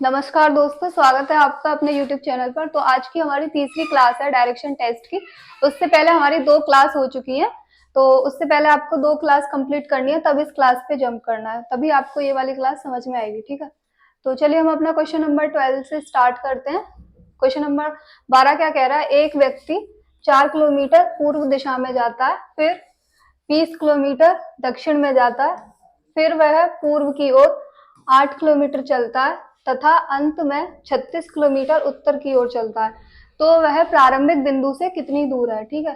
नमस्कार दोस्तों, स्वागत है आपका अपने YouTube चैनल पर। तो आज की हमारी तीसरी क्लास है डायरेक्शन टेस्ट की। उससे पहले हमारी 2 क्लास हो चुकी हैं, तो उससे पहले आपको 2 क्लास कंप्लीट करनी है, तब इस क्लास पे जंप करना है, तभी आपको ये वाली क्लास समझ में आएगी। ठीक है, तो चलिए हम अपना क्वेश्चन नंबर 12 से स्टार्ट करते हैं। क्वेश्चन नंबर 12 क्या कह रहा है? एक व्यक्ति 4 किलोमीटर पूर्व दिशा में जाता है, फिर 20 किलोमीटर दक्षिण में जाता है, फिर वह पूर्व की ओर 8 किलोमीटर चलता है तथा अंत में 36 किलोमीटर उत्तर की ओर चलता है। तो वह प्रारंभिक बिंदु से कितनी दूर है? ठीक है,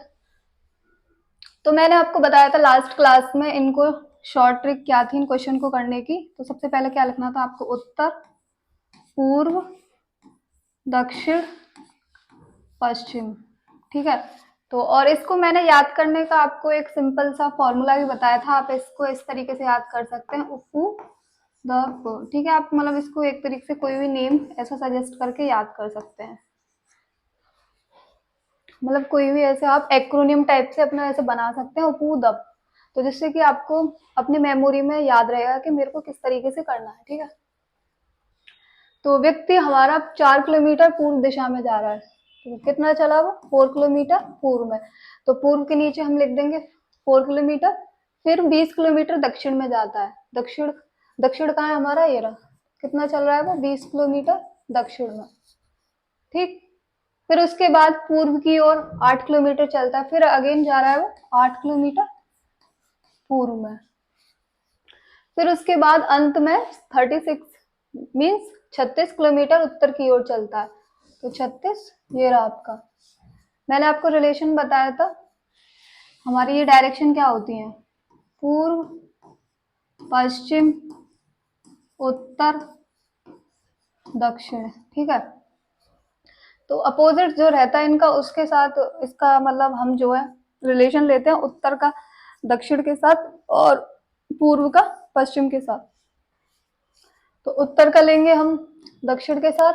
तो मैंने आपको बताया था लास्ट क्लास में इनको शॉर्ट ट्रिक क्या थी इन क्वेश्चन को करने की। तो सबसे पहले क्या लिखना था आपको? उत्तर, पूर्व, दक्षिण, पश्चिम। ठीक है, तो और इसको मैंने याद करने का आपको एक सिंपल सा फॉर्मूला भी बताया था। आप इसको इस तरीके से याद कर सकते हैं, उपू द प। ठीक है, आप मतलब इसको एक तरीके से कोई भी नेम ऐसा सजेस्ट करके याद कर सकते हैं, मतलब कोई भी ऐसे आप एक्रोनियम टाइप से अपना ऐसे बना सकते हैं, उपू द, तो जिससे कि आपको अपनी मेमोरी में याद रहेगा कि मेरे को किस तरीके से करना है। ठीक है, तो व्यक्ति हमारा 4 किलोमीटर पूर्व दिशा में जा रहा है, तो कितना चला वो? 4 किलोमीटर पूर्व में, तो पूर्व के नीचे हम लिख देंगे 4 किलोमीटर। फिर 20 किलोमीटर दक्षिण में जाता है। दक्षिण, दक्षिण कहाँ है हमारा? ये रहा। कितना चल रहा है वो? 20 किलोमीटर दक्षिण में। ठीक, फिर उसके बाद पूर्व की ओर 8 किलोमीटर चलता है, फिर अगेन जा रहा है वो 8 किलोमीटर पूर्व में। फिर उसके बाद अंत में 36 मीन्स 36 किलोमीटर उत्तर की ओर चलता है, तो 36 ये रहा आपका। मैंने आपको रिलेशन बताया था, हमारी ये डायरेक्शन क्या होती है? पूर्व, पश्चिम, उत्तर, दक्षिण। ठीक है, तो अपोजिट जो रहता है इनका, उसके साथ इसका मतलब हम जो है रिलेशन लेते हैं उत्तर का दक्षिण के साथ और पूर्व का पश्चिम के साथ। तो उत्तर का लेंगे हम दक्षिण के साथ,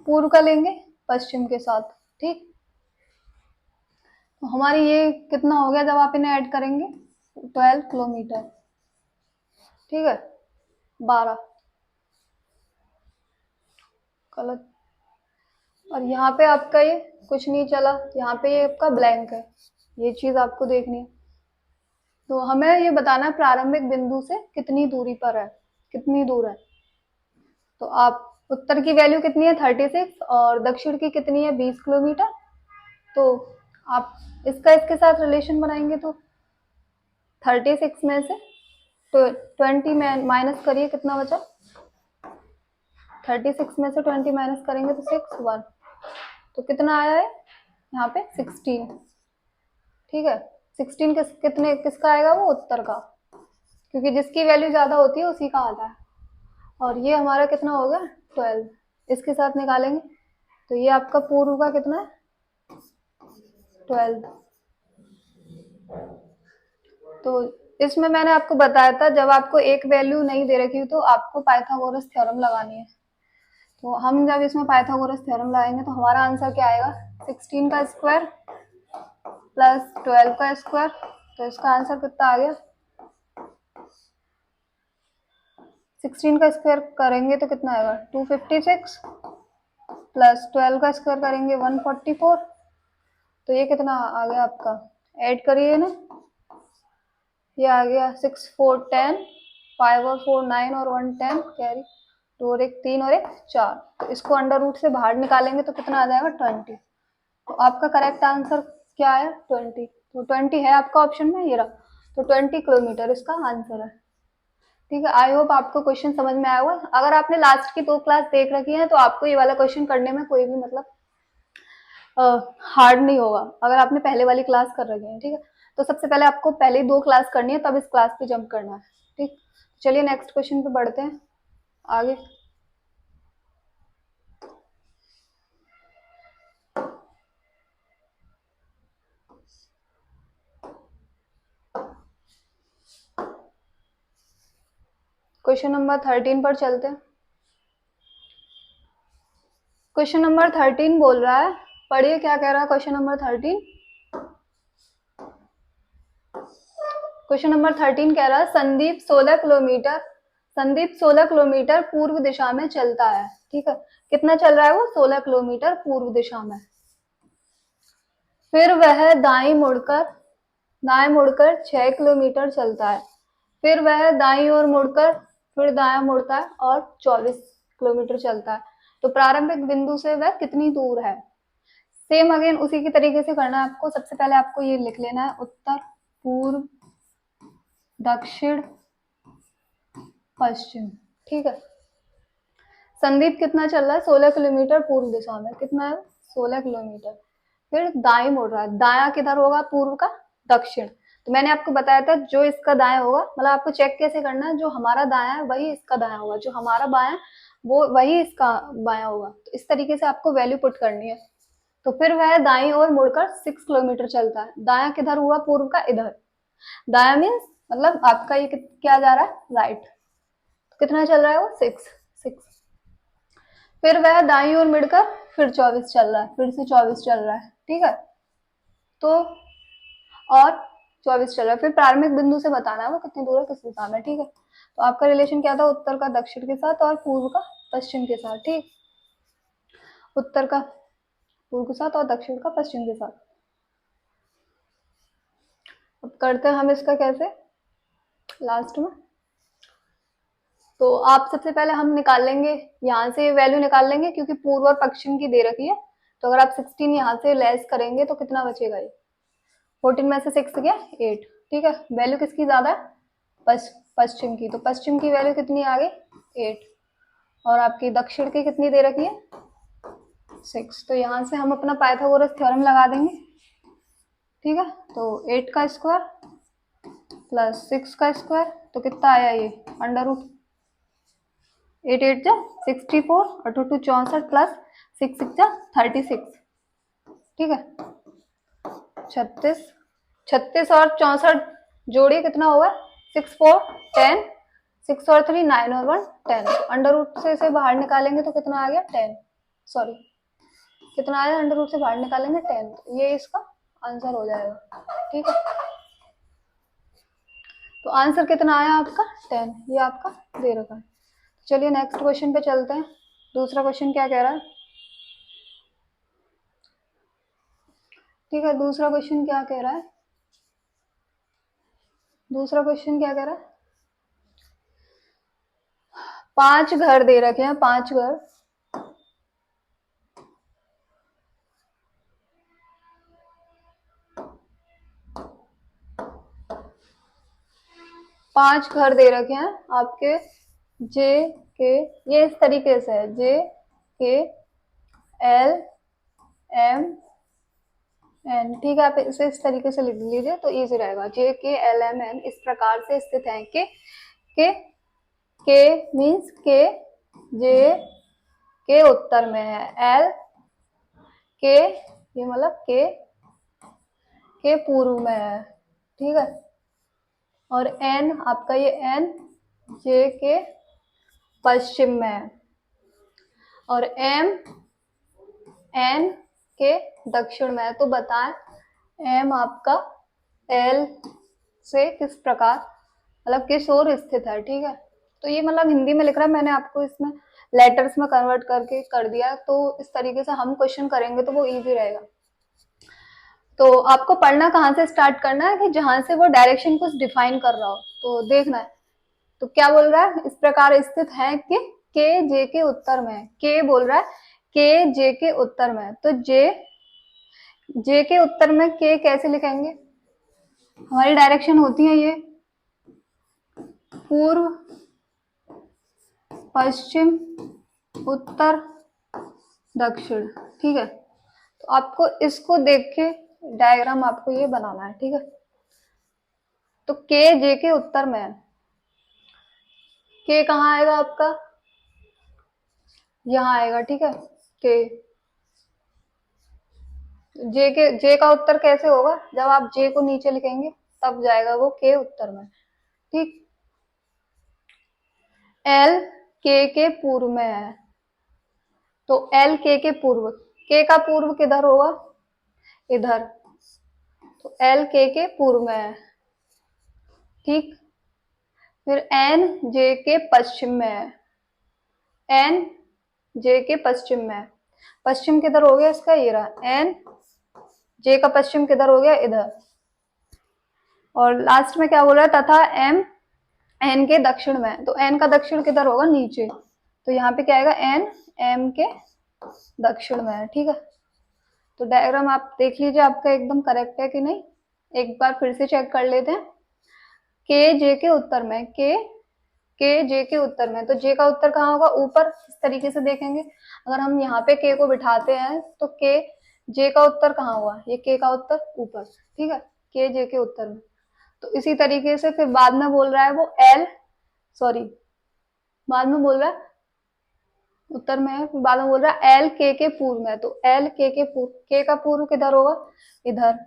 पूर्व का लेंगे पश्चिम के साथ। ठीक, तो हमारी ये कितना हो गया जब आप इन्हें ऐड करेंगे? 12 किलोमीटर। ठीक है, 12 गलत, और यहाँ पे आपका ये कुछ नहीं चला, यहाँ पे ये आपका ब्लैंक है, ये चीज आपको देखनी है। तो हमें ये बताना है प्रारंभिक बिंदु से कितनी दूरी पर है, कितनी दूर है। तो आप उत्तर की वैल्यू कितनी है? 36, और दक्षिण की कितनी है? 20 किलोमीटर। तो आप इसका इसके साथ रिलेशन बनाएंगे तो 36 में से तो 20 में माइनस करिए, कितना बचा? 36 में से 20 माइनस करेंगे तो 6 1, तो कितना आया है यहाँ पे? 16। ठीक है, 16 कितने किसका आएगा? वो उत्तर का, क्योंकि जिसकी वैल्यू ज्यादा होती है उसी का आता है। और ये हमारा कितना हो गया? 12, इसके साथ निकालेंगे तो ये आपका पूर्व का कितना है? 12। तो इसमें मैंने आपको बताया था जब आपको एक वैल्यू नहीं दे रखी तो आपको पाइथागोरस थ्योरम लगानी है। तो हम जब इसमें पाइथागोरस थ्योरम लगाएंगे तो हमारा आंसर क्या आएगा? 16 का स्क्वायर प्लस 12 का स्क्वायर, तो इसका आंसर कितना आ गया? 16 का स्क्वायर करेंगे तो कितना आएगा? 256 प्लस 12 का स्क्वायर करेंगे 144, तो ये कितना आ गया आपका? ऐड करिए ना, ये आ गया 6 4 10, 5 और 4 9 और 1 10 कैरी, 2 और 1 3 और 1 4, तो इसको अंडर रूट से बाहर निकालेंगे तो कितना आ जाएगा? 20। तो आपका करेक्ट आंसर क्या आया? 20। तो 20 है आपका ऑप्शन में, ये रहा। तो 20 किलोमीटर इसका आंसर है। ठीक है, आई होप आपको क्वेश्चन समझ में आया होगा। अगर आपने लास्ट की 2 क्लास देख रखी है तो आपको ये वाला क्वेश्चन करने में कोई भी मतलब हार्ड नहीं होगा, अगर आपने पहले वाली क्लास कर रखी है। ठीक है, तो सबसे पहले आपको पहले 2 क्लास करनी है, तब इस क्लास पे जंप करना है। ठीक, चलिए नेक्स्ट क्वेश्चन पे बढ़ते हैं आगे। क्वेश्चन नंबर 13 पर चलते हैं। क्वेश्चन नंबर 13 बोल रहा है, पढ़िए क्या कह रहा है क्वेश्चन नंबर 13। क्वेश्चन नंबर 13 कह रहा है संदीप 16 किलोमीटर संदीप 16 किलोमीटर पूर्व दिशा में चलता है। ठीक है, कितना चल रहा है वो? 16 किलोमीटर पूर्व दिशा में। फिर वह दाएं मुड़कर 6 किलोमीटर चलता है। फिर वह दाईं ओर मुड़कर फिर दायां मुड़ता है और 24 किलोमीटर चलता है। तो प्रारंभिक बिंदु से वह कितनी दूर है? सेम अगेन उसी की तरीके से करना है आपको। सबसे पहले आपको ये लिख लेना है, उत्तर, पूर्व, दक्षिण, पश्चिम। ठीक है, संदीप कितना चल रहा है? 16 किलोमीटर पूर्व दिशा में। कितना है? 16 किलोमीटर। फिर दाएं मुड़ रहा है। दायां किधर होगा? पूर्व का दक्षिण। तो मैंने आपको बताया था जो इसका दायां होगा, मतलब आपको चेक कैसे करना है, जो हमारा दायां है वही इसका दायां होगा, जो हमारा बायां वो वही इसका बायां होगा। तो इस तरीके से आपको वैल्यू पुट करनी है। तो फिर वह दाईं ओर मुड़कर 6 किलोमीटर चलता है। दायां किधर हुआ? पूर्व का इधर। दायां मीन्स मतलब आपका ये क्या जा रहा है? राइट। तो कितना चल रहा है वो? 6। फिर वह दाईं ओर मुड़कर फिर 24 चल रहा है, फिर से 24 चल रहा है। ठीक है, तो और 24 चल रहा है। फिर प्रारंभिक बिंदु से बताना है वो कितनी दूर है, किस दिशा में। ठीक है, तो आपका रिलेशन क्या था? उत्तर का दक्षिण के साथ और पूर्व का पश्चिम के साथ। ठीक, उत्तर का पूर्व के साथ और दक्षिण का पश्चिम के साथ। अब करते हैं हम इसका कैसे लास्ट में। तो आप सबसे पहले हम निकाल लेंगे, यहाँ से वैल्यू निकाल लेंगे क्योंकि पूर्व और पश्चिम की दे रखी है। तो अगर आप 16 यहाँ से लेस करेंगे तो कितना बचेगा? ये 14 में से 6 गया 8। ठीक है, वैल्यू किसकी ज्यादा है? पश्चिम की। तो पश्चिम की वैल्यू कितनी आ गई? 8। और आपकी दक्षिण की कितनी दे रखी है? 6। तो यहाँ से हम अपना पाइथागोरस थ्योरम लगा देंगे। ठीक है, तो 8 का स्क्वायर प्लस 6 का स्क्वायर, तो कितना आया ये? अंडर रूट 8 8 जा 64 और 2 2 64 प्लस 6 6 जा 36। ठीक है, 36 और 64 जोड़िए कितना होगा? 6 4 10, 6 और 3 9 और 1 10। अंडर रूट से इसे बाहर निकालेंगे तो कितना आ गया? 10। सॉरी, कितना आया? अंडर रूट से बाहर निकालेंगे 10। ये इसका आंसर हो जाएगा। ठीक है, तो आंसर कितना आया आपका? 10। ये आपका दे रखा है। चलिए नेक्स्ट क्वेश्चन पे चलते हैं। दूसरा क्वेश्चन क्या कह रहा है? ठीक है, दूसरा क्वेश्चन क्या कह रहा है? दूसरा क्वेश्चन क्या कह रहा है? 5 घर दे रखे हैं, 5 घर। 5 घर दे रखे हैं आपके जे के, ये इस तरीके से है, जे के एल एम एन। ठीक है, आप इसे इस तरीके से लिख लीजिए तो इजी रहेगा। जे के एल एम एन इस प्रकार से स्थित हैं के मीन्स के जे के उत्तर में है, एल के ये मतलब के पूर्व में है। ठीक है, और एन आपका ये एन जे के पश्चिम में है, और एम एन के दक्षिण में है। तो बताएं एम आपका एल से किस प्रकार मतलब किस ओर स्थित है। ठीक है, तो ये मतलब हिंदी में लिख रहा है, मैंने आपको इसमें लेटर्स में कन्वर्ट करके कर दिया। तो इस तरीके से हम क्वेश्चन करेंगे तो वो इजी रहेगा। तो आपको पढ़ना कहाँ से स्टार्ट करना है कि जहां से वो डायरेक्शन कुछ डिफाइन कर रहा हो तो देखना है। तो क्या बोल रहा है? इस प्रकार स्थित है कि के जे के उत्तर में। के बोल रहा है के जे के उत्तर में, तो जे के उत्तर में के कैसे लिखेंगे? हमारी डायरेक्शन होती है ये पूर्व पश्चिम उत्तर दक्षिण। ठीक है, तो आपको इसको देख के डायग्राम आपको ये बनाना है। ठीक है, तो के जे के उत्तर में है। के कहाँ आएगा आपका? यहाँ आएगा। ठीक है, के जे का उत्तर कैसे होगा? जब आप जे को नीचे लिखेंगे तब जाएगा वो के उत्तर में। ठीक, एल के पूर्व में है, तो एल के पूर्व, के का पूर्व किधर होगा? इधर, तो एल के पूर्व में है। ठीक, फिर एन जे के पश्चिम में है, एन जे के पश्चिम में है। पश्चिम किधर हो गया इसका, ये रहा एन जे का पश्चिम किधर हो गया, इधर। और लास्ट में क्या बोल रहा है, तथा एम एन के दक्षिण में, तो एन का दक्षिण किधर होगा, नीचे। तो यहाँ पे क्या आएगा, एन एम के दक्षिण में है, ठीक है। तो डायग्राम आप देख लीजिए आपका एकदम करेक्ट है कि नहीं, एक बार फिर से चेक कर लेते हैं। के जे के उत्तर में, के जे के उत्तर में, तो जे का उत्तर कहाँ होगा, ऊपर। इस तरीके से देखेंगे, अगर हम यहाँ पे के को बिठाते हैं तो के जे का उत्तर कहाँ हुआ, ये के का उत्तर ऊपर, ठीक है, के जे के उत्तर में। तो इसी तरीके से फिर बाद में बोल रहा है वो एल, सॉरी बाद में बोल रहा है उत्तर में है, फिर बाद में बोल रहा है एल के पूर्व में, तो एल के पूर्व, के का पूर्व किधर होगा, इधर,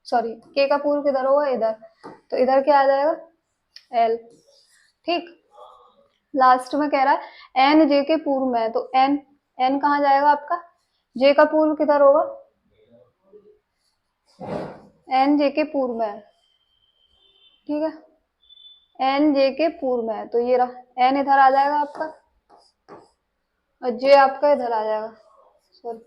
सॉरी के का पूर्व किधर होगा, इधर। तो इधर क्या आ जाएगा, एल, ठीक। लास्ट में कह रहा है एन जे के पूर्व में है, तो एन एन कहाँ जाएगा आपका, जे का पूर्व किधर होगा, एन जे के पूर्व में है, ठीक है, एन जे के पूर्व में है। तो ये रहा, एन इधर आ जाएगा आपका और जे आपका इधर आ जाएगा, सॉरी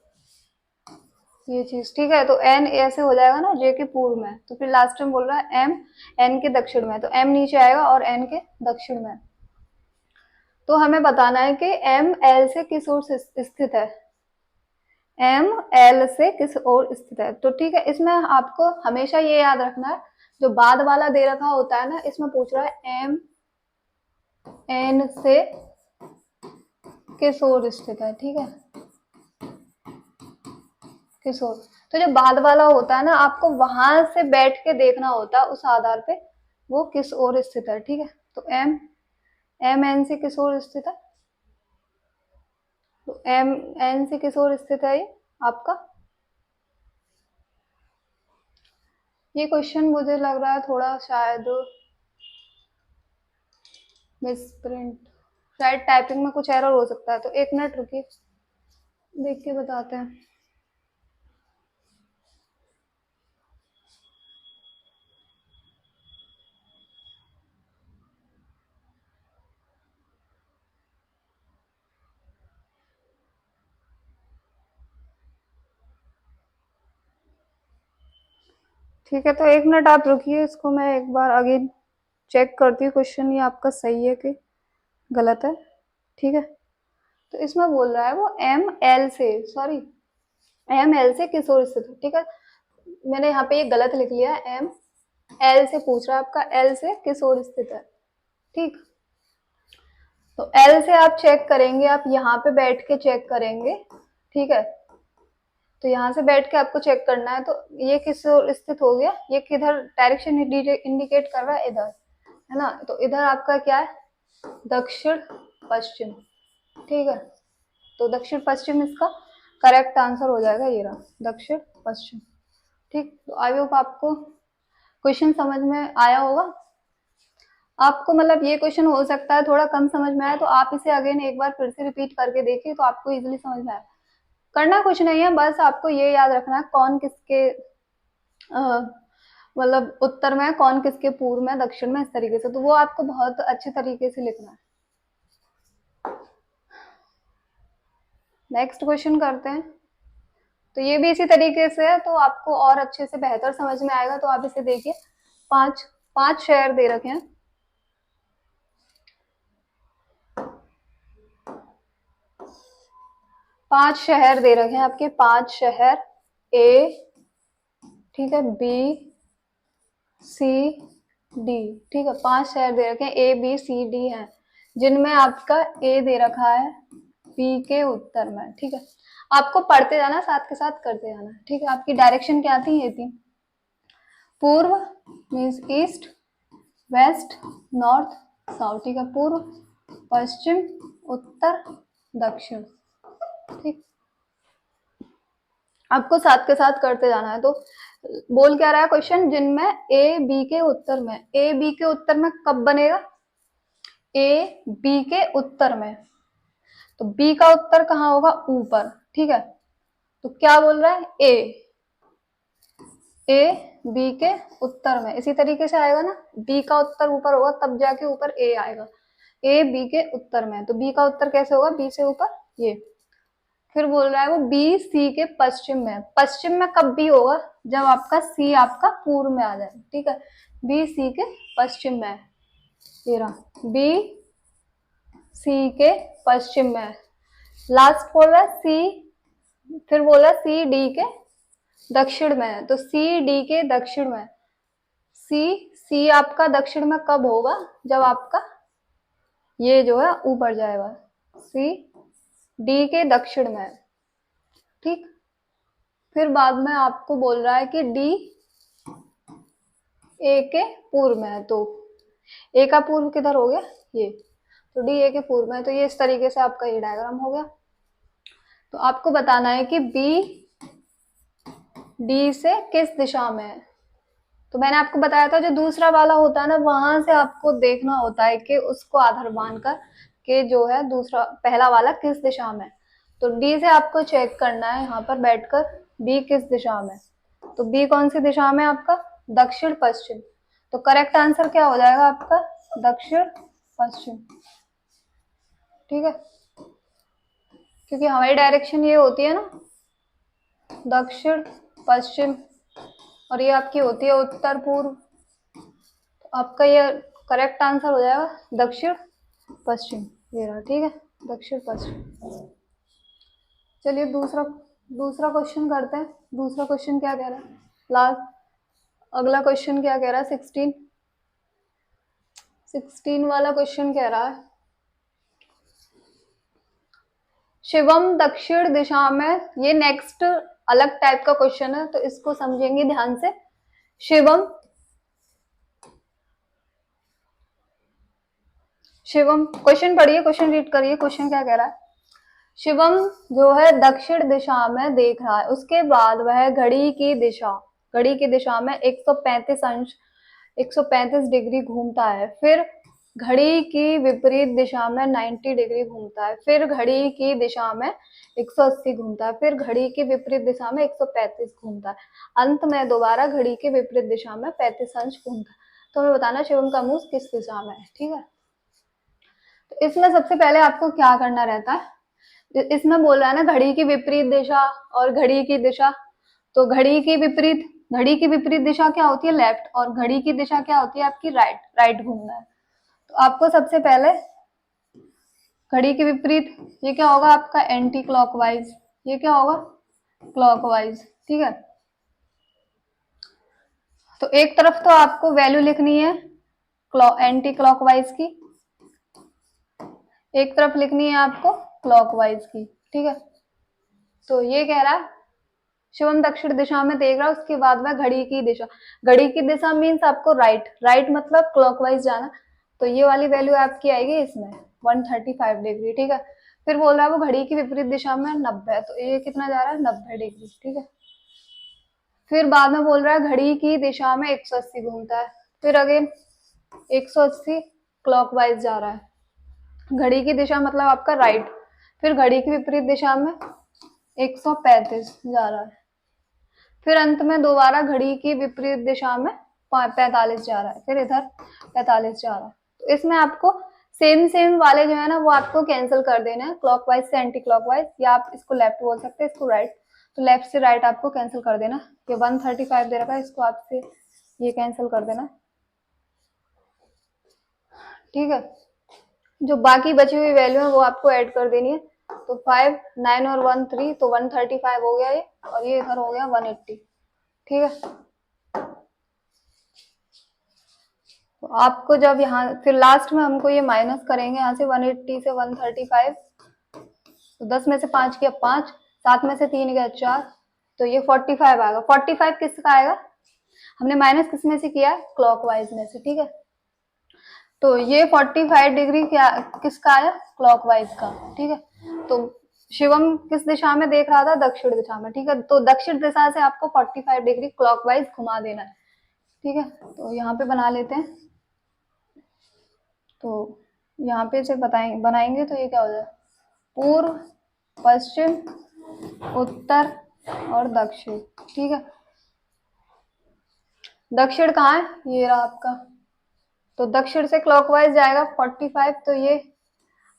ये चीज, ठीक है। तो एन ऐसे हो जाएगा ना, जे के पूर्व में। तो फिर लास्ट में बोल रहा है एम एन के दक्षिण में, तो एम नीचे आएगा और एन के दक्षिण में। तो हमें बताना है कि एम एल से किस ओर स्थित है, एम एल से किस ओर स्थित है। तो ठीक है, इसमें आपको हमेशा ये याद रखना है, जो बाद वाला दे रखा होता है ना, इसमें पूछ रहा है एम एन से किस ओर स्थित है, ठीक है, किस ओर। तो जो बाद वाला होता है ना, आपको वहां से बैठ के देखना होता है, उस आधार पे वो किस ओर स्थित है, ठीक है। तो एम एम एन से किस ओर स्थित है, तो एम एन से किस ओर स्थित है ये आपका। ये क्वेश्चन मुझे लग रहा है थोड़ा शायद मिसप्रिंट, शायद टाइपिंग में कुछ एरर हो सकता है, तो एक मिनट रुकिए, देख के बताते हैं। ठीक है, तो एक मिनट आप रुकिए, इसको मैं एक बार अगेन चेक करती हूँ क्वेश्चन ये आपका सही है कि गलत है, ठीक है। तो इसमें बोल रहा है वो एम एल से, सॉरी एम एल से किस ओर स्थित है, ठीक है। मैंने यहाँ पे ये गलत लिख लिया, एम एल से पूछ रहा है आपका, एल से किस ओर स्थित है, ठीक। तो एल से आप चेक करेंगे, आप यहाँ पे बैठ के चेक करेंगे, ठीक है। तो यहाँ से बैठ के आपको चेक करना है, तो ये किस ओर स्थित हो गया, ये किधर डायरेक्शन इंडिकेट कर रहा है, इधर है ना। तो इधर आपका क्या है, दक्षिण पश्चिम, ठीक है। तो दक्षिण पश्चिम इसका करेक्ट आंसर हो जाएगा, ये रहा दक्षिण पश्चिम, ठीक। तो आई होप आपको क्वेश्चन समझ में आया होगा। आपको मतलब ये क्वेश्चन हो सकता है थोड़ा कम समझ में आया, तो आप इसे अगेन एक बार फिर से रिपीट करके देखिए, तो आपको इजीली समझ में आए। करना कुछ नहीं है, बस आपको ये याद रखना है कौन किसके मतलब उत्तर में, कौन किसके पूर्व में, दक्षिण में, इस तरीके से। तो वो आपको बहुत अच्छे तरीके से लिखना है। नेक्स्ट क्वेश्चन करते हैं। तो ये भी इसी तरीके से है, तो आपको और अच्छे से बेहतर समझ में आएगा। तो आप इसे देखिए, पांच शहर दे रखे हैं, पांच शहर दे रखे हैं आपके, पांच शहर ए, ठीक है, बी सी डी, ठीक है, पांच शहर दे रखे हैं, ए बी सी डी हैं, जिनमें आपका ए दे रखा है बी के उत्तर में, ठीक है। आपको पढ़ते जाना, साथ के साथ करते जाना, ठीक है। आपकी डायरेक्शन क्या थी, ये थी, पूर्व means east, west north south, ठीक है, पूर्व पश्चिम उत्तर दक्षिण, ठीक। आपको साथ के साथ करते जाना है। तो बोल क्या रहा है क्वेश्चन, जिनमें ए बी के उत्तर में, ए बी के उत्तर में कब बनेगा, ए बी के उत्तर में, तो बी का उत्तर कहाँ होगा, ऊपर, ठीक है। तो क्या बोल रहा है, ए ए बी के उत्तर में, इसी तरीके से आएगा ना, बी का उत्तर ऊपर होगा तब जाके ऊपर ए आएगा। ए बी के उत्तर में, तो बी का उत्तर कैसे होगा, बी से ऊपर ये। फिर बोल रहा है वो बी सी के पश्चिम में। पश्चिम में कब भी होगा, जब आपका सी आपका पूर्व में आ जाए, ठीक है। बी सी के पश्चिम में, ये रहा बी सी के पश्चिम में। लास्ट बोल रहा है सी, फिर बोला सी डी के दक्षिण में है, तो सी डी के दक्षिण में। सी आपका दक्षिण में कब होगा, जब आपका ये जो है ऊपर जाएगा, सी डी के दक्षिण में, ठीक। फिर बाद में आपको बोल रहा है कि डी ए के पूर्व में है, तो ए का पूर्व किधर हो गया, ये, तो डी ए के पूर्व में है। तो ये इस तरीके से आपका ये डायग्राम हो गया। तो आपको बताना है कि बी डी से किस दिशा में है। तो मैंने आपको बताया था जो दूसरा वाला होता है ना, वहां से आपको देखना होता है कि उसको आधार मानकर कि जो है दूसरा पहला वाला किस दिशा में। तो डी से आपको चेक करना है यहाँ पर बैठकर बी किस दिशा में। तो बी कौन सी दिशा में आपका, दक्षिण पश्चिम। तो करेक्ट आंसर क्या हो जाएगा आपका, दक्षिण पश्चिम, ठीक है। क्योंकि हमारी डायरेक्शन ये होती है ना, दक्षिण पश्चिम, और ये आपकी होती है उत्तर पूर्व। तो आपका ये करेक्ट आंसर हो जाएगा दक्षिण पश्चिम, ये रहा, ठीक है, दक्षिण पश्चिम। चलिए दूसरा क्वेश्चन करते हैं। दूसरा क्वेश्चन क्या कह रहा है, लास्ट अगला क्वेश्चन क्या कह रहा है, 16 वाला क्वेश्चन कह रहा है शिवम दक्षिण दिशा में। ये नेक्स्ट अलग टाइप का क्वेश्चन है, तो इसको समझेंगे ध्यान से। शिवम क्वेश्चन पढ़िए, क्वेश्चन रीड करिए, क्वेश्चन क्या कह रहा है। शिवम जो है दक्षिण दिशा में देख रहा है, उसके बाद वह घड़ी की दिशा में 135 डिग्री घूमता है, फिर घड़ी की विपरीत दिशा में 90 डिग्री घूमता है, फिर घड़ी की दिशा में 180 घूमता है, फिर घड़ी की विपरीत दिशा में 135 घूमता है, अंत में दोबारा घड़ी की विपरीत दिशा में 35 अंश घूमता है। तो हमें बताना शिवम का मुंह किस दिशा में है, ठीक है। तो इसमें सबसे पहले आपको क्या करना रहता है, इसमें बोल रहा है ना घड़ी की विपरीत दिशा और घड़ी की दिशा। तो घड़ी की विपरीत दिशा क्या होती है, लेफ्ट, और घड़ी की दिशा क्या होती है आपकी, राइट घूमना है। तो आपको सबसे पहले घड़ी के विपरीत, ये क्या होगा आपका एंटी क्लॉकवाइज, ये क्या होगा क्लॉकवाइज, ठीक है। तो एक तरफ तो आपको वैल्यू लिखनी है एंटी क्लॉकवाइज की, एक तरफ लिखनी है आपको क्लॉकवाइज की, ठीक है। तो ये कह रहा है शिवम दक्षिण दिशा में देख रहा है, उसके बाद में घड़ी की दिशा मीन्स आपको राइट मतलब क्लॉकवाइज जाना। तो ये वाली वैल्यू आपकी आएगी इसमें 135 डिग्री, ठीक है। फिर बोल रहा है वो घड़ी की विपरीत दिशा में 90, तो ये कितना जा रहा है 90 डिग्री, ठीक है। फिर बाद में बोल रहा है घड़ी की दिशा में 180 घूमता है, फिर अगेन 180 क्लॉकवाइज जा रहा है, घड़ी की दिशा मतलब आपका राइट, फिर घड़ी की विपरीत दिशा में 135 जा रहा है, फिर अंत में दोबारा घड़ी की विपरीत दिशा में 45 जा रहा है, फिर इधर 45 जा रहा है। तो इसमें आपको सेम वाले जो है ना वो आपको कैंसिल कर देना है, क्लॉकवाइज से एंटी क्लॉकवाइज, या आप इसको लेफ्ट बोल सकते हैं, इसको राइट। तो लेफ्ट से राइट आपको कैंसिल कर देना। ये 135 दे रखा है, इसको आपसे ये कैंसिल कर देना, ठीक है। जो बाकी बची हुई वैल्यू है वो आपको ऐड कर देनी है। तो 5, 9 और 1 3, तो 135 हो गया ये, और ये इधर हो गया 180, ठीक है। तो आपको जब यहाँ फिर लास्ट में हमको ये माइनस करेंगे यहाँ से 180 से 135, तो 10 में से 5 किया 5, 7 में से 3 गया 4, तो ये 45 आएगा। 45 किसका आएगा, हमने माइनस किस में से किया है, क्लॉकवाइज में से, ठीक है। तो ये 45 डिग्री क्या किसका आया, क्लॉकवाइज का, ठीक है। तो शिवम किस दिशा में देख रहा था, दक्षिण दिशा में, ठीक है। तो दक्षिण दिशा से आपको 45 डिग्री क्लॉकवाइज घुमा देना है, ठीक है। तो यहाँ पे बना लेते हैं। तो यहाँ पे से बनाएंगे तो ये क्या हो जाए, पूर्व, पश्चिम, उत्तर और दक्षिण, ठीक है। दक्षिण कहाँ है, ये रहा आपका। तो दक्षिण से क्लॉकवाइज जाएगा 45, तो ये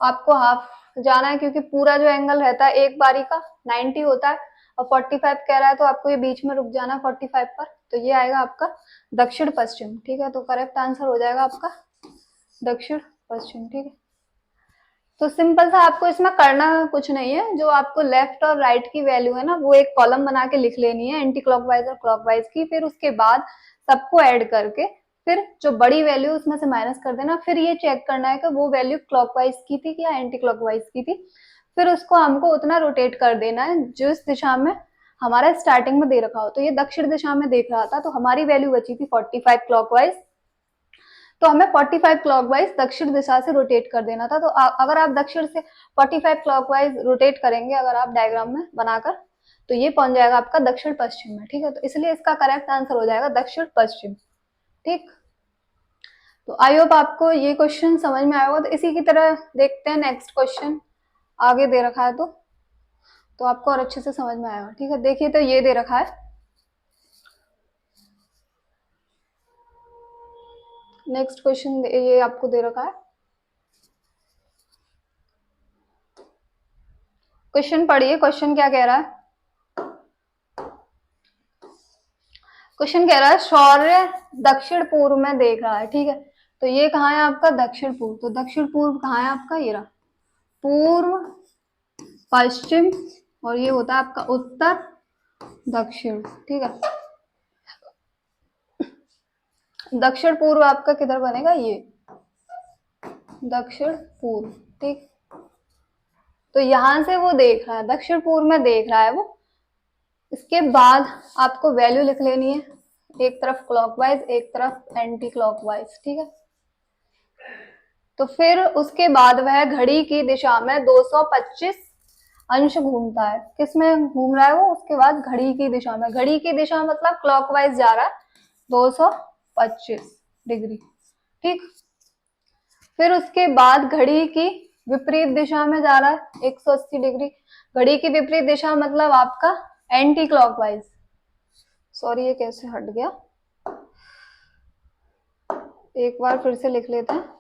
आपको हाफ जाना है क्योंकि पूरा जो एंगल रहता है एक बारी का 90 होता है, और 45 कह रहा है तो आपको ये बीच में रुक जाना है 45 पर। तो ये आएगा आपका दक्षिण पश्चिम। ठीक है, तो करेक्ट आंसर हो जाएगा आपका दक्षिण पश्चिम। ठीक है, तो सिंपल सा आपको इसमें करना कुछ नहीं है, जो आपको लेफ्ट और राइट की वैल्यू है ना वो एक कॉलम बना के लिख लेनी है, एंटी क्लॉकवाइज और क्लॉकवाइज की। फिर उसके बाद सबको ऐड करके फिर जो बड़ी वैल्यू उसमें से माइनस कर देना। फिर ये चेक करना है कि वो वैल्यू क्लॉकवाइज की थी या एंटी क्लॉकवाइज की थी। फिर उसको हमको उतना रोटेट कर देना है जिस दिशा में हमारा स्टार्टिंग में दे रखा हो। तो ये दक्षिण दिशा में देख रहा था, तो हमारी वैल्यू बची थी 45 क्लॉकवाइज, तो हमें 45 क्लॉकवाइज दक्षिण दिशा से रोटेट कर देना था। तो अगर आप दक्षिण से 45 क्लॉकवाइज रोटेट करेंगे अगर आप डायग्राम में बनाकर, तो ये पहुंच जाएगा आपका दक्षिण पश्चिम में। ठीक है, तो इसलिए इसका करेक्ट आंसर हो जाएगा दक्षिण पश्चिम। ठीक, तो आई होप आपको ये क्वेश्चन समझ में आएगा। तो इसी की तरह देखते हैं नेक्स्ट क्वेश्चन, आगे दे रखा है तो आपको और अच्छे से समझ में आएगा। ठीक है, देखिए तो ये दे रखा है, नेक्स्ट क्वेश्चन ये आपको दे रखा है। क्वेश्चन पढ़िए, क्वेश्चन क्या कह रहा है। क्वेश्चन कह रहा है सूर्य दक्षिण पूर्व में देख रहा है। ठीक है, तो ये कहाँ है आपका दक्षिण पूर्व। तो दक्षिण पूर्व कहाँ है आपका, ये रहा पूर्व पश्चिम, और ये होता है आपका उत्तर दक्षिण। ठीक है, दक्षिण पूर्व आपका किधर बनेगा, ये दक्षिण पूर्व। ठीक, तो यहां से वो देख रहा है, दक्षिण पूर्व में देख रहा है वो। इसके बाद आपको वैल्यू लिख लेनी है, एक तरफ क्लॉकवाइज एक तरफ एंटी क्लॉकवाइज। ठीक है, तो फिर उसके बाद वह घड़ी की दिशा में 225 अंश घूमता है। किसमें घूम रहा है वो, उसके बाद घड़ी की दिशा में। घड़ी की दिशा मतलब क्लॉकवाइज जा रहा है 225 डिग्री। ठीक, फिर उसके बाद घड़ी की विपरीत दिशा में जा रहा है 180 डिग्री। घड़ी की विपरीत दिशा मतलब आपका एंटी क्लॉकवाइज। सॉरी, ये कैसे हट गया, एक बार फिर से लिख लेते हैं।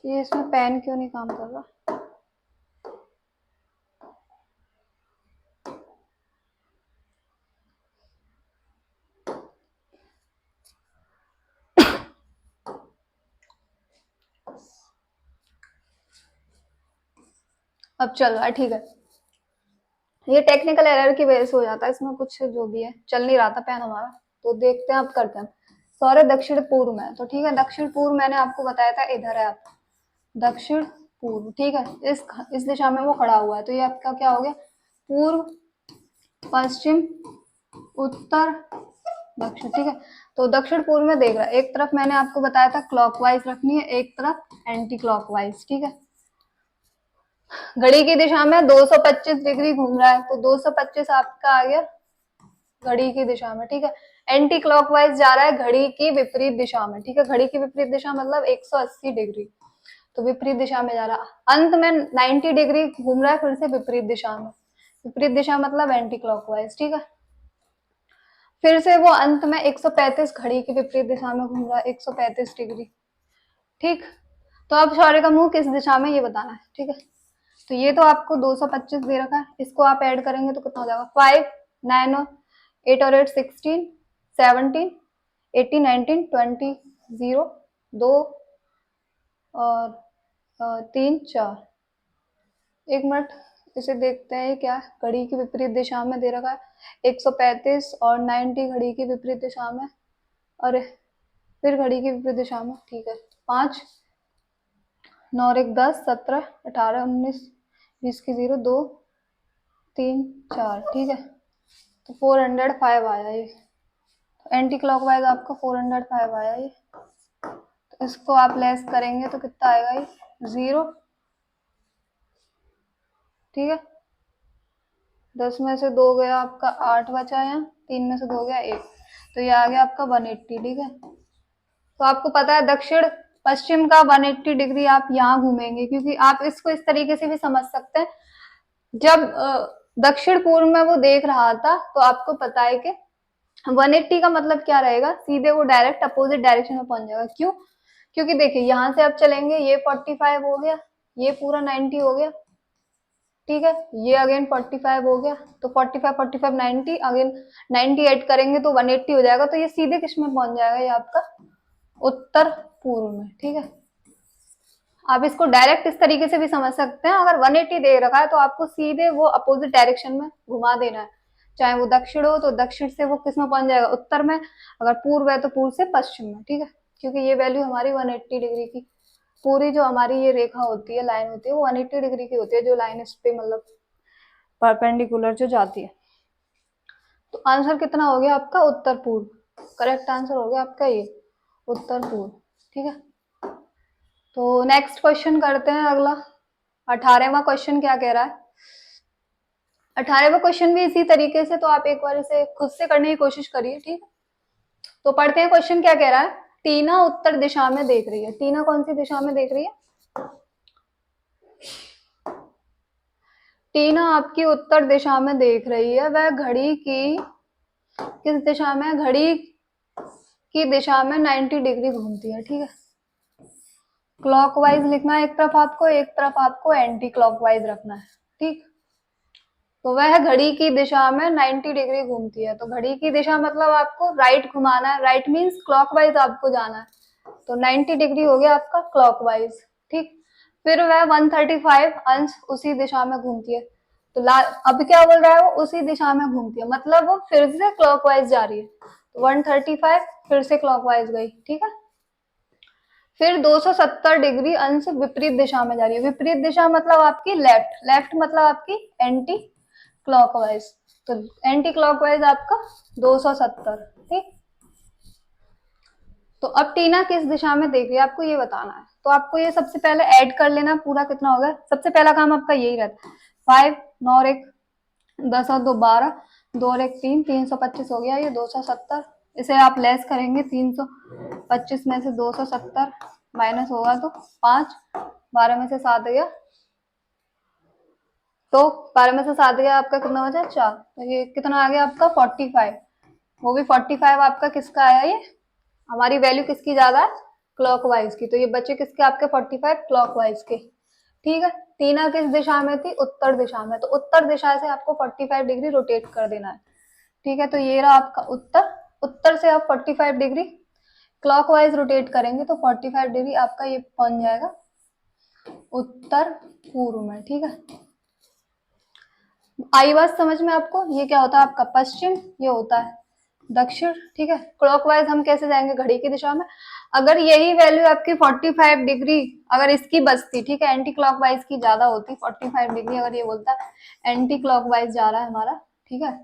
ये इसमें पेन क्यों नहीं काम कर रहा। अब चल रहा है। ठीक है, ये टेक्निकल एरर की वजह से हो जाता है, इसमें कुछ जो भी है चल नहीं रहा था पेन हमारा। तो देखते हैं अब करते हैं। सौर्य दक्षिण पूर्व में, तो ठीक है दक्षिण पूर्व मैंने आपको बताया था इधर है आप दक्षिण पूर्व। ठीक है, इस दिशा में वो खड़ा हुआ है, तो ये आपका क्या हो गया, पूर्व पश्चिम उत्तर दक्षिण। ठीक है, तो दक्षिण पूर्व में देख रहा है, एक तरफ मैंने आपको बताया था क्लॉकवाइज रखनी है, एक तरफ एंटी क्लॉकवाइज। ठीक है, घड़ी की दिशा में 225 डिग्री घूम रहा है, तो 225 आपका आ गया घड़ी की दिशा में। ठीक है, एंटी क्लॉकवाइज जा रहा है घड़ी की विपरीत दिशा में। ठीक है, घड़ी की विपरीत दिशा मतलब 180 डिग्री, तो विपरीत दिशा में जा रहा है। अंत में 90 डिग्री घूम रहा है फिर से विपरीत दिशा में। विपरीत दिशा मतलब एंटी क्लॉकवाइज। ठीक है, फिर से वो अंत में 135 घड़ी की विपरीत दिशा में घूम रहा है 135 डिग्री। ठीक, तो अब सूर्य का मुंह किस दिशा में ये बताना है। ठीक है, तो ये तो आपको 225 दे रखा है, इसको आप ऐड करेंगे तो कितना हो जाएगा, 5 9 और 8 और 8 16 17 18 19 20 0 2 और 3 4। एक मिनट, इसे देखते हैं क्या है। घड़ी की विपरीत दिशा में दे रखा है 135 और 90 घड़ी की विपरीत दिशा में, अरे फिर घड़ी की विपरीत दिशा में। ठीक है, 5 9 और 1 10 17 18 19 20 की 0 2 3 4। ठीक है, तो 405 आया ये, तो एंटी क्लॉकवाइज आपका 405 आया ये। तो इसको आप लेस करेंगे तो कितना आएगा ये, 0। ठीक है, 10 में से 2 गया आपका 8 बचा, यहाँ 3 में से 2 गया 1, तो ये आ गया आपका 180। ठीक है, तो आपको पता है दक्षिण पश्चिम का 180 डिग्री आप यहाँ घूमेंगे, क्योंकि आप इसको इस तरीके से भी समझ सकते हैं, जब दक्षिण पूर्व में वो देख रहा था तो आपको पता है कि 180 का मतलब क्या रहेगा, सीधे वो डायरेक्ट अपोजिट डायरेक्शन में पहुंच जाएगा। क्यों? क्योंकि देखिए यहाँ से आप चलेंगे, ये 45 हो गया, ये पूरा 90 हो गया, ठीक है, ये अगेन 45 हो गया, तो 45 45 90, अगेन 90 ऐड करेंगे तो 180 हो जाएगा। तो ये सीधे किस में पहुंच जाएगा, ये आपका उत्तर पूर्व में, ठीक है। आप इसको डायरेक्ट इस तरीके से भी समझ सकते हैं, अगर 180 दे रखा है तो आपको सीधे वो अपोजिट डायरेक्शन में घुमा देना है, चाहे वो दक्षिण हो तो दक्षिण से वो किस में पहुंच जाएगा, उत्तर में, अगर पूर्व है तो पूर्व से पश्चिम में, ठीक है। क्योंकि ये वैल्यू हमारी 180 डिग्री की, पूरी जो हमारी ये रेखा होती है, लाइन होती है, वो 180 डिग्री की होती है, जो लाइन इस पे मतलब परपेंडिकुलर जो जाती है। तो आंसर कितना हो गया आपका, उत्तर पूर्व, करेक्ट आंसर हो गया आपका ये उत्तर पूर्व, ठीक है। तो नेक्स्ट क्वेश्चन करते हैं अगला। 18वां क्वेश्चन क्या कह रहा है, 18वां क्वेश्चन भी इसी तरीके से, तो आप एक बार इसे खुद से करने की कोशिश करिए, ठीक है। तो पढ़ते हैं क्वेश्चन क्या कह रहा है। टीना उत्तर दिशा में देख रही है, टीना कौन सी दिशा में देख रही है, टीना आपकी उत्तर दिशा में देख रही है, वह घड़ी की किस दिशा में, घड़ी की दिशा में 90 डिग्री घूमती है, ठीक है। क्लॉकवाइज लिखना है एक तरफ आपको, एक तरफ आपको एंटी क्लॉकवाइज रखना है, ठीक। तो वह घड़ी की दिशा में 90 डिग्री घूमती है, तो घड़ी की दिशा मतलब आपको राइट घुमाना है, राइट मीन्स क्लॉकवाइज आपको जाना है, तो 90 डिग्री हो गया आपका क्लॉकवाइज, ठीक। फिर वह 135 अंश उसी दिशा में घूमती है, तो अब क्या बोल रहा है, वो उसी दिशा में घूमती है, मतलब वो फिर से क्लॉकवाइज जा रही है, तो 135 फिर से क्लॉकवाइज गई, ठीक है। फिर 270 डिग्री अंश विपरीत दिशा में जा रही है, विपरीत दिशा मतलब आपकी लेफ्ट, लेफ्ट मतलब आपकी एंटी क्लॉकवाइज, तो एंटी क्लॉकवाइज आपका 270, ठीक। तो अब टीना किस दिशा में देख रही है आपको ये बताना है, तो आपको ये सबसे पहले ऐड कर लेना, पूरा कितना होगा, सबसे पहला काम आपका यही रहता है, 5 9 और 1 10 और 2 12, 2 और 1 3, 325 हो गया, ये 270, इसे आप लेस करेंगे, 325 में से 270 माइनस होगा तो 5, 12 में से 7 गया, तो 12 में से 7 गया, आपका कितना बचा 4, तो ये कितना आ गया आपका 45, वो भी 45 आपका किसका आया, ये हमारी वैल्यू किसकी ज्यादा है, क्लॉकवाइज की, तो ये बचे किसके आपके 45 क्लॉकवाइज के, ठीक है। टीना किस दिशा में थी, उत्तर दिशा में, तो उत्तर दिशा से आपको 45 डिग्री रोटेट कर देना है, ठीक है। तो ये रहा आपका उत्तर, उत्तर से आप 45 डिग्री क्लॉकवाइज रोटेट करेंगे तो 45 डिग्री आपका ये पहुंच जाएगा उत्तर पूर्व में, ठीक है। आई बात समझ में आपको, ये क्या होता है आपका पश्चिम, ये होता है दक्षिण, ठीक है। क्लॉकवाइज हम कैसे जाएंगे, घड़ी की दिशा में, अगर यही वैल्यू आपकी 45 डिग्री अगर इसकी बचती, ठीक है, एंटी क्लॉकवाइज की ज्यादा होती, 45 डिग्री अगर ये बोलता एंटी क्लॉकवाइज जा रहा है हमारा, ठीक है,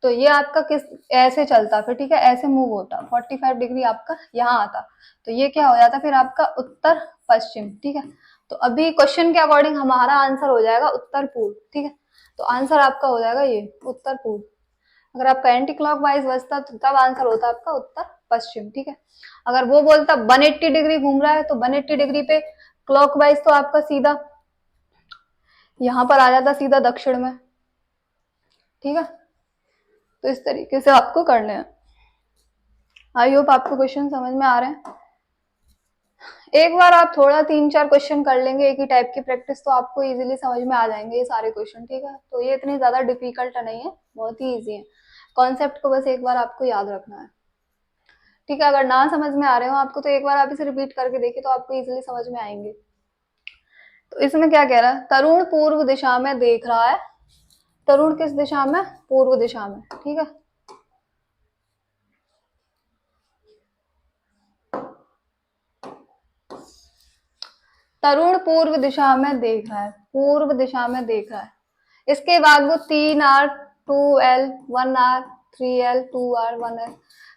तो ये आपका किस ऐसे चलता फिर, ठीक है, ऐसे मूव होता, 45 डिग्री आपका यहाँ आता, तो ये क्या हो जाता फिर आपका उत्तर पश्चिम, ठीक है। तो अभी क्वेश्चन के अकॉर्डिंग हमारा आंसर हो जाएगा उत्तर पूर्व, ठीक है। तो आंसर आपका हो जाएगा ये उत्तर पूर्व, अगर आपका एंटी क्लॉकवाइज बचता तो तब आंसर होता आपका उत्तर पश्चिम, ठीक है। अगर वो बोलता 180 डिग्री घूम रहा है तो 180 डिग्री पे क्लॉकवाइज तो आपका सीधा यहाँ पर आ जाता, सीधा दक्षिण में, ठीक है। तो इस तरीके से आपको करने हैं। आई होप आपको क्वेश्चन समझ में आ रहे हैं। एक बार आप थोड़ा 3-4 क्वेश्चन कर लेंगे एक ही टाइप की प्रैक्टिस, तो आपको इजीली समझ में आ जाएंगे ये सारे क्वेश्चन, ठीक है। तो ये इतनी ज्यादा डिफिकल्ट नहीं है, बहुत ही इजी है, कॉन्सेप्ट को बस एक बार आपको याद रखना है, ठीक है। अगर ना समझ में आ रहे हो आपको तो एक बार आप इसे रिपीट करके देखिए तो आपको इजीली समझ में आएंगे। तो इसमें क्या कह रहा है, तरुण पूर्व दिशा में देख रहा है, तरुण किस दिशा में, पूर्व दिशा में, ठीक है। तरुण पूर्व दिशा में देख रहा है, पूर्व दिशा में देख रहा है, इसके बाद वो 3R 2L 1R 3L 2R 1L,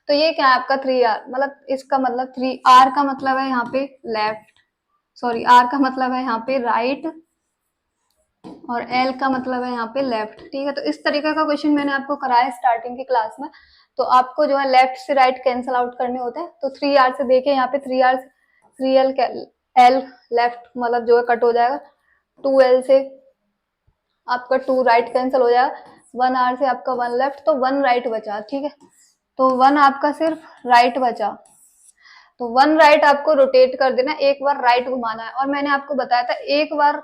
तो ये क्या है आपका 3R, मतलब इसका मतलब 3R का मतलब है यहाँ पे लेफ्ट, सॉरी R का मतलब है यहाँ पे राइट, और एल का मतलब है यहाँ पे लेफ्ट। ठीक है, तो इस तरीके का क्वेश्चन मैंने आपको कराया स्टार्टिंग की क्लास में। तो आपको जो है लेफ्ट से राइट कैंसिल आउट करने होते हैं। तो 3r से देखिए यहाँ पे 3r 3l एल लेफ्ट मतलब जो है कट हो जाएगा। 2l से आपका 2 राइट कैंसिल हो जाएगा। 1r से आपका 1 लेफ्ट, तो 1 राइट बचा। ठीक है, तो 1 आपका सिर्फ राइट बचा। तो 1 राइट आपको रोटेट कर देना, एक बार राइट घुमाना है। और मैंने आपको बताया था एक बार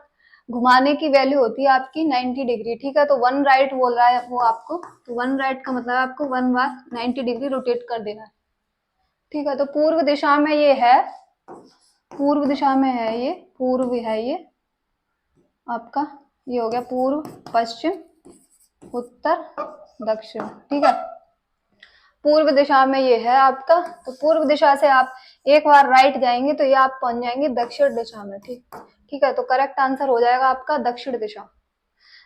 घुमाने की वैल्यू होती है आपकी 90 डिग्री। ठीक है, तो 1 राइट बोल रहा है वो आपको, तो 1 राइट का मतलब आपको 1 बार 90 डिग्री रोटेट कर देना है। ठीक है, तो पूर्व दिशा में ये है, पूर्व दिशा में है ये, पूर्व है ये आपका, ये हो गया पूर्व, पश्चिम, उत्तर, दक्षिण। ठीक है, पूर्व दिशा में ये है आपका। तो पूर्व दिशा से आप एक बार राइट जाएंगे तो ये आप पहुंच जाएंगे दक्षिण दिशा में। ठीक है, तो करेक्ट आंसर हो जाएगा आपका दक्षिण दिशा।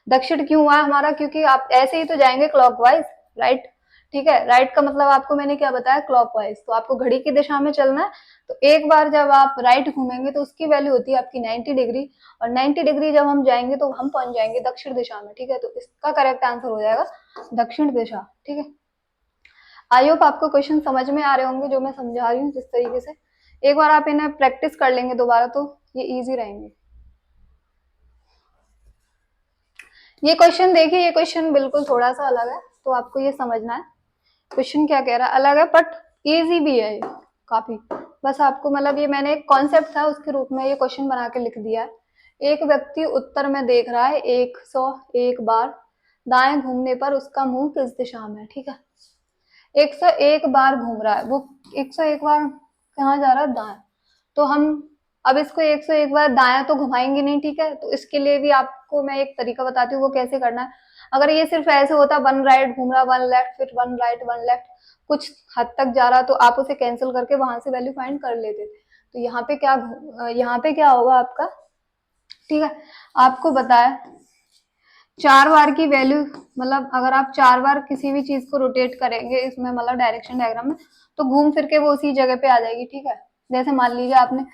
दक्षिण क्यों हुआ हमारा, क्योंकि आप ऐसे ही तो जाएंगे क्लॉकवाइज, राइट। ठीक है, राइट का मतलब आपको मैंने क्या बताया, क्लॉकवाइज। तो आपको घड़ी की दिशा में चलना है। तो एक बार जब आप राइट घूमेंगे तो उसकी वैल्यू होती है आपकी 90 डिग्री, और 90 डिग्री जब हम जाएंगे तो हम पहुंच जाएंगे दक्षिण दिशा में। ठीक है, तो इसका करेक्ट आंसर हो जाएगा दक्षिण दिशा। ठीक है, आई होप आपको क्वेश्चन समझ में आ रहे होंगे जो मैं समझा रही हूँ जिस तरीके से। एक बार आप इन्हें प्रैक्टिस कर लेंगे दोबारा तो ये इजी रहेंगे। ये क्वेश्चन देखिए, ये क्वेश्चन बिल्कुल थोड़ा सा अलग है, तो आपको ये समझना है क्वेश्चन क्या कह रहा है। अलग है बट इजी भी है काफी। बस आपको मतलब ये मैंने एक कॉन्सेप्ट था उसके रूप में ये क्वेश्चन बना के लिख दिया है। एक व्यक्ति उत्तर में देख रहा है 101 बार, दाएं घूमने पर उसका मुंह किस दिशा में है। ठीक है, 101 बार घूम रहा है वो, 101 बार कहाँ जा रहा है, दाएं। तो हम अब इसको 101 बार दाएं तो घुमाएंगे नहीं। ठीक है, तो इसके लिए भी आपको मैं एक तरीका बताती हूँ वो कैसे करना है। अगर ये सिर्फ ऐसे होता 1 राइट घूम रहा 1 लेफ्ट फिर 1 राइट 1 लेफ्ट, कुछ हद तक जा रहा तो आप उसे कैंसिल करके वहां से वैल्यू फाइंड कर लेते थे। तो यहाँ पे क्या होगा आपका, ठीक है, आपको बताया 4 बार की वैल्यू, मतलब अगर आप 4 बार किसी भी चीज को रोटेट करेंगे इसमें मतलब डायरेक्शन डायग्राम में, तो घूम फिर के वो उसी जगह पे आ जाएगी। ठीक है, जैसे मान लीजिए आपने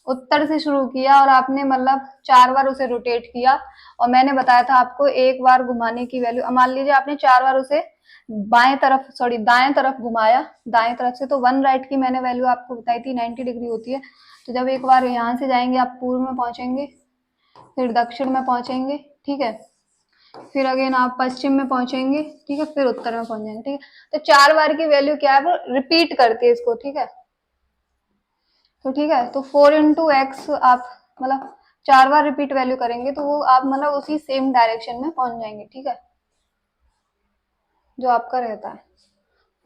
उत्तर से शुरू किया और आपने मतलब 4 बार उसे रोटेट किया, और मैंने बताया था आपको एक बार घुमाने की वैल्यू, मान लीजिए आपने 4 बार उसे दाएं तरफ घुमाया दाएं तरफ से, तो 1 राइट की मैंने वैल्यू आपको बताई थी 90 डिग्री होती है। तो जब एक बार यहाँ से जाएंगे आप पूर्व में पहुंचेंगे, फिर दक्षिण में पहुंचेंगे। ठीक है, फिर अगेन आप पश्चिम में पहुंचेंगे। ठीक है, फिर उत्तर में पहुंच जाएंगे। ठीक है, तो 4 बार की वैल्यू क्या है, वो रिपीट करती है इसको। ठीक है, तो ठीक है, तो 4 × x आप मतलब 4 बार रिपीट वैल्यू करेंगे तो वो आप मतलब उसी सेम डायरेक्शन में पहुंच जाएंगे। ठीक है, जो आपका रहता है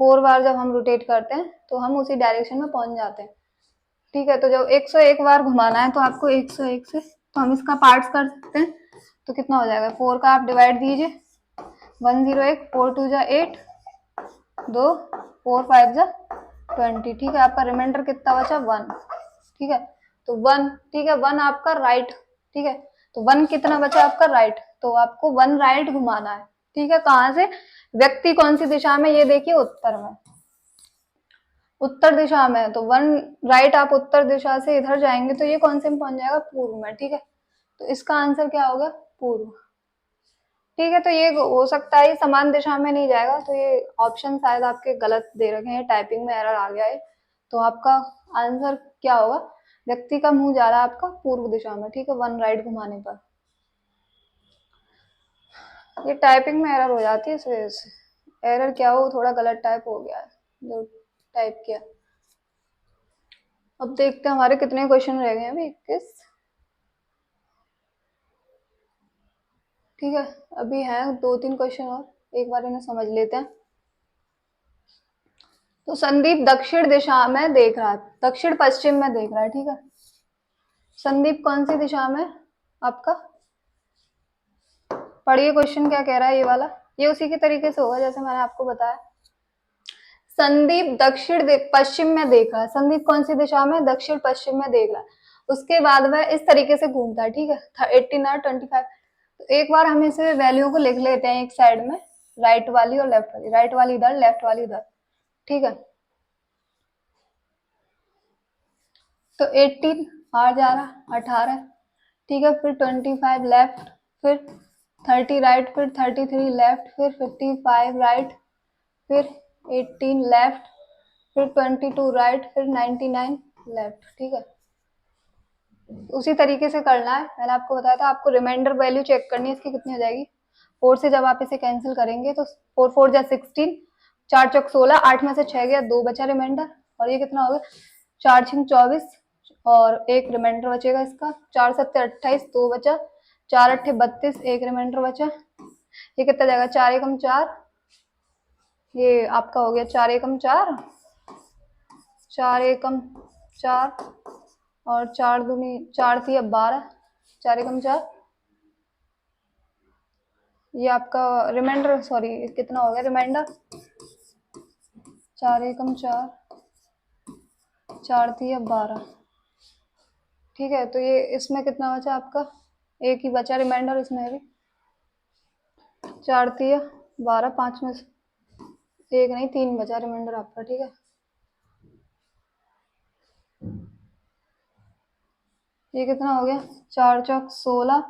4 बार जब हम रोटेट करते हैं तो हम उसी डायरेक्शन में पहुंच जाते हैं। ठीक है, तो जब 101 बार घुमाना है तो आपको 101 से, तो हम इसका पार्ट्स कर सकते हैं। तो कितना हो जाएगा, 4 का आप डिवाइड दीजिए, 101, 4 2 जा 8, 2 4 5 जा 20। ठीक है, आपका रिमाइंडर कितना बचा, 1। ठीक है, तो 1, ठीक है, 1 आपका राइट। ठीक है, तो 1 कितना बचा आपका राइट, तो आपको 1 राइट घुमाना है। ठीक है, कहाँ से, व्यक्ति कौन सी दिशा में, ये देखिए उत्तर में, उत्तर दिशा में। तो 1 राइट आप उत्तर दिशा से इधर जाएंगे तो ये कौन से में पहुंच जाएगा, पूर्व में। ठीक है, तो इसका आंसर क्या होगा, पूर्व। ठीक है, तो ये हो सकता है समान दिशा में नहीं जाएगा, तो ये ऑप्शन शायद आपके गलत दे रखे हैं, टाइपिंग में एरर आ गया है। तो आपका आंसर क्या होगा, व्यक्ति का मुंह जा रहा है आपका पूर्व दिशा में। ठीक है, 1 राइट घुमाने पर। ये टाइपिंग में एरर हो जाती है, इस वजह से एरर क्या हो, थोड़ा गलत टाइप हो गया है जो टाइप किया। अब देखते हैं हमारे कितने क्वेश्चन रह गए हैं अभी, 21। ठीक है, अभी है 2-3 क्वेश्चन और, एक बार इन्हें समझ लेते हैं। तो संदीप दक्षिण दिशा में देख रहा है, दक्षिण पश्चिम में देख रहा है। ठीक है, संदीप कौन सी दिशा में आपका, पढ़िए क्वेश्चन क्या कह रहा है ये वाला। ये उसी के तरीके से होगा जैसे मैंने आपको बताया। संदीप पश्चिम में देख रहा है, संदीप कौन सी दिशा में, दक्षिण पश्चिम में देख रहा है। उसके बाद वह इस तरीके से घूमता है। ठीक है, 18 और 25। तो एक बार हम इसे वैल्यू को लिख लेते हैं एक साइड में, राइट वाली और लेफ्ट वाली, राइट वाली इधर लेफ्ट वाली इधर। ठीक है, तो 18 बाहर जा रहा 18। ठीक है, फिर 25 लेफ्ट, फिर 30 राइट, फिर 33 लेफ्ट, फिर 55 राइट, फिर 18 लेफ्ट, फिर 22 राइट, फिर 99 लेफ्ट। ठीक है, उसी तरीके से करना है। मैंने आपको बताया था आपको रिमाइंडर वैल्यू चेक करनी है इसकी कितनी हो जाएगी। 4 से जब आप इसे कैंसिल करेंगे तो 4 4 जा 16, 4 चौक 16, 8 में से 6 गया, 2 बचा रिमाइंडर। और ये कितना हो गया, 4 6 24 और एक रिमाइंडर बचेगा इसका। 4 7 28, 2 बचा, 4 8 32, एक रिमाइंडर बचा। ये कितना जाएगा, 4 एकम 4, ये आपका हो गया 4 एकम 4, 4 एकम 4 और 4 दूनी 4 थी अब 12, 4 एकम 4, ये आपका रिमाइंडर, सॉरी कितना हो गया रिमाइंडर, 4 एकम 4, 4 थी अब 12। ठीक है, तो ये इसमें कितना बचा आपका, एक ही बचा रिमाइंडर इसमें भी, 4 थी 12, 5 में से एक नहीं 3 बचा रिमाइंडर आपका। ठीक है, ये कितना हो गया, 4 चौक 16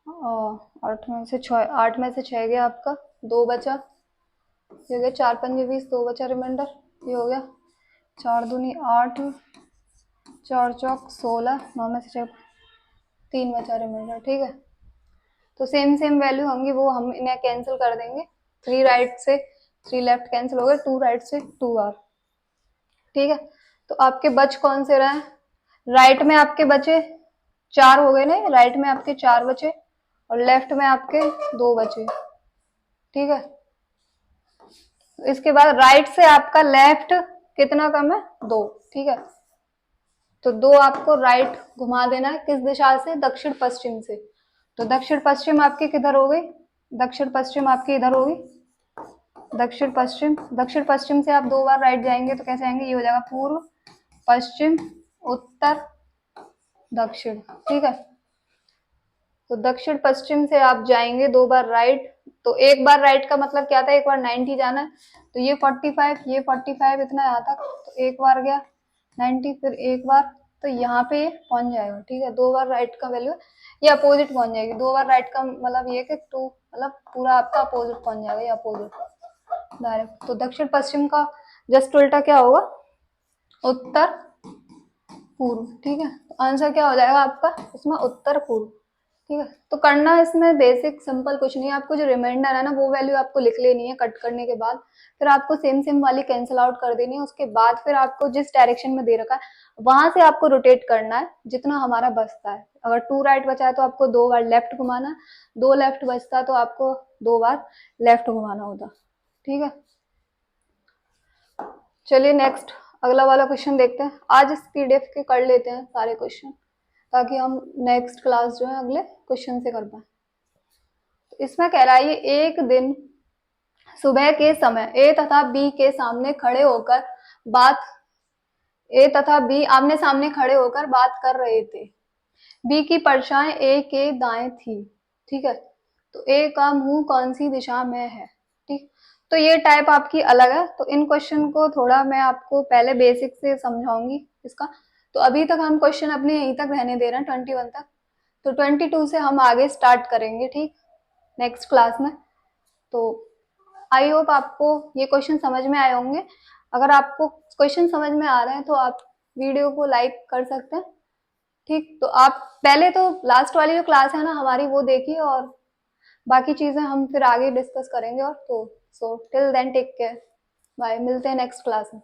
और 8 में से 6, 8 में से 6 गया आपका, 2 बचा। ये हो गया 4 पंजे 20, 2 बचा रिमाइंडर। ये हो गया 4 दूनी 8, 4 चौक 16, 9 में से 6, 3 बचा रिमाइंडर। ठीक है, तो सेम सेम वैल्यू होंगी, वो हम इन्हें कैंसिल कर देंगे। 3 राइट से 3 लेफ्ट कैंसिल हो गए, 2 राइट से 2 आर। ठीक है, तो आपके बच कौन से रहे, राइट में आपके बचे 4 हो गए ना, राइट में आपके 4 बचे और लेफ्ट में आपके 2 बचे। ठीक है, इसके बाद राइट से आपका लेफ्ट कितना कम है, 2। ठीक है, तो 2 आपको राइट घुमा देना है, किस दिशा से, दक्षिण पश्चिम से। तो दक्षिण पश्चिम आपकी किधर हो गई, दक्षिण पश्चिम आपकी इधर होगी, दक्षिण पश्चिम। दक्षिण पश्चिम से आप 2 बार राइट जाएंगे तो कैसे आएंगे, ये हो जाएगा पूर्व पश्चिम उत्तर दक्षिण। ठीक है, तो दक्षिण पश्चिम से आप जाएंगे 2 बार राइट, तो एक बार राइट का मतलब क्या था, एक बार 90 जाना है, तो ये 45, ये 45 इतना यहाँ तक, तो एक बार गया 90, फिर एक बार, तो यहाँ पे ये पहुंच जाएगा। ठीक है, 2 बार राइट का वैल्यू ये अपोजिट पहुंच जाएगी। 2 बार राइट का मतलब ये कि 2 मतलब पूरा आपका अपोजिट पहुंच जाएगा, ये अपोजिट डायरेक्ट। तो दक्षिण पश्चिम का जस्ट उल्टा क्या होगा, उत्तर पूर्व। ठीक है, तो आंसर क्या हो जाएगा आपका इसमें, उत्तर पूर्व। ठीक है, तो करना इसमें बेसिक सिंपल कुछ नहीं है, आपको जो रिमाइंडर है ना वो वैल्यू आपको लिख लेनी है कट करने के बाद, फिर आपको सेम सेम वाली कैंसिल आउट कर देनी है। उसके बाद फिर आपको जिस डायरेक्शन में दे रखा है वहां से आपको रोटेट करना है जितना हमारा बचता है। अगर 2 राइट बचा है तो आपको 2 बार लेफ्ट घुमाना है, 2 लेफ्ट बचता है तो आपको 2 बार लेफ्ट घुमाना होता। ठीक है, चलिए नेक्स्ट अगला वाला क्वेश्चन देखते हैं। आज इस पीडीएफ के कर लेते हैं सारे क्वेश्चन, ताकि हम नेक्स्ट क्लास जो है अगले क्वेश्चन से कर पाए। तो इसमें कह रहा है ये एक दिन सुबह के समय ए तथा बी के सामने खड़े होकर बात ए तथा बी आमने सामने खड़े होकर बात कर रहे थे। बी की परछाई ए के दाएं थी। ठीक है, तो ए का मुंह कौन सी दिशा में है। ठीक, तो ये टाइप आपकी अलग है, तो इन क्वेश्चन को थोड़ा मैं आपको पहले बेसिक से समझाऊंगी इसका। तो अभी तक हम क्वेश्चन अपने यहीं तक रहने दे रहे हैं 21 तक, तो 22 से हम आगे स्टार्ट करेंगे। ठीक, नेक्स्ट क्लास में। तो आई होप आपको ये क्वेश्चन समझ में आए होंगे। अगर आपको क्वेश्चन समझ में आ रहे हैं तो आप वीडियो को लाइक कर सकते हैं। ठीक, तो आप पहले तो लास्ट वाली जो क्लास है ना हमारी वो देखिए, और बाकी चीजें हम फिर आगे डिस्कस करेंगे। और तो so till then take care, bye, मिलते हैं नेक्स्ट क्लास में।